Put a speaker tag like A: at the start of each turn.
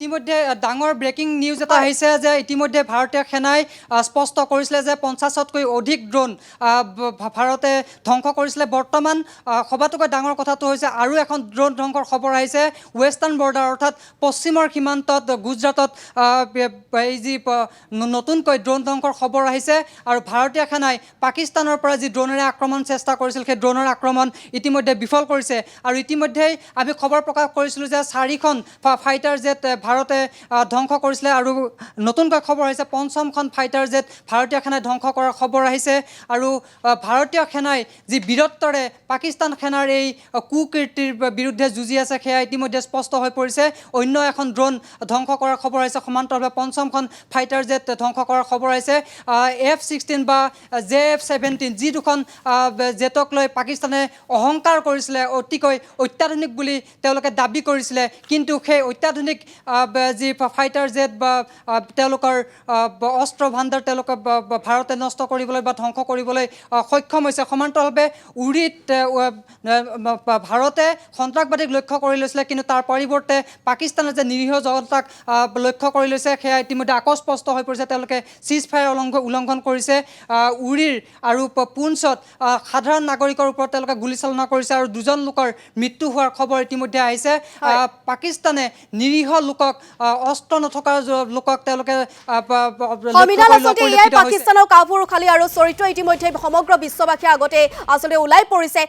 A: ইতিমধ্যে ডাঙৰ breaking news এটা আহিছে যে ইতিমধ্যে ভাৰতীয় সেনাই স্পষ্ট কৰিছিলে যে 50তকৈ অধিক ড্ৰোন ভাৰতে ধ্বংস কৰিছিলে। বৰ্তমান সবাতোকৈ ডাঙৰ কথাটো হৈছে আৰু এখন ড্ৰোন ধ্বংসৰ খবৰ আহিছে ৱেষ্টাৰ্ণ বৰ্ডাৰ অৰ্থাৎ পশ্চিমৰ সীমান্তত গুজৰাটত এই যি নতুনকৈ ড্ৰোন ধ্বংসৰ খবৰ আহিছে আৰু ভাৰতীয় সেনাই পাকিস্তানৰ পৰা যি ড্ৰোনেৰে আক্ৰমণ চেষ্টা কৰিছিল সেই ড্ৰোনৰ আক্ৰমণ ইতিমধ্যে বিফল কৰিছে। আৰু ইতিমধ্যেই আমি খবৰ প্ৰকাশ কৰিছিলোঁ যে 4খন ফাইটাৰ জেট ভাৰতে ধ্বংস কৰিছিলে আৰু নতুনকৈ খবৰ আহিছে 5খন ফাইটাৰ জেট ভাৰতীয় সেনাই ধ্বংস কৰাৰ খবৰ আহিছে। আৰু ভাৰতীয় সেনাই যি বীৰত্বৰে পাকিস্তান সেনাৰ এই কুকীৰ্তিৰ বিৰুদ্ধে যুঁজি আছে সেয়া ইতিমধ্যে স্পষ্ট হৈ পৰিছে। অন্য এখন ড্ৰোন ধ্বংস কৰাৰ খবৰ আহিছে, সমান্তৰালভাৱে 5খন ফাইটাৰ জেট ধ্বংস কৰাৰ খবৰ আহিছে। F-16 বা JF-17 যি দুখন জেটক লৈ পাকিস্তানে অহংকাৰ কৰিছিলে, অতিকৈ অত্যাধুনিক বুলি তেওঁলোকে দাবী কৰিছিলে, কিন্তু সেই অত্যাধুনিক যি ফাইটাৰ জেট বা তেওঁলোকৰ অস্ত্ৰ ভাণ্ডাৰ তেওঁলোকে ভাৰতে নষ্ট কৰিবলৈ বা ধ্বংস কৰিবলৈ সক্ষম হৈছে। সমান্তৰালভাৱে উৰিত ভাৰতে সন্ত্ৰাসবাদীক লক্ষ্য কৰি লৈছিলে, কিন্তু তাৰ পৰিৱৰ্তে পাকিস্তানে যে নিৰীহ জনতাক লক্ষ্য কৰি লৈছে সেয়া ইতিমধ্যে আকৌ স্পষ্ট হৈ পৰিছে। তেওঁলোকে চিজ ফায়াৰ উলংঘন কৰিছে। উৰিৰ আৰু পুঞ্চত সাধাৰণ নাগৰিকৰ ওপৰত তেওঁলোকে গুলীচালনা কৰিছে আৰু 2জন লোকৰ মৃত্যু হোৱাৰ খবৰ ইতিমধ্যে আহিছে। পাকিস্তানে নিৰীহ লোকক অস্ত্ৰ নথকা লোকক তেওঁলোকে
B: পাকিস্তানৰ কাপোৰ খালি আৰু চৰিত্ৰ ইতিমধ্যে সমগ্ৰ বিশ্ববাসীৰ আগতে আচলতে ওলাই পৰিছে।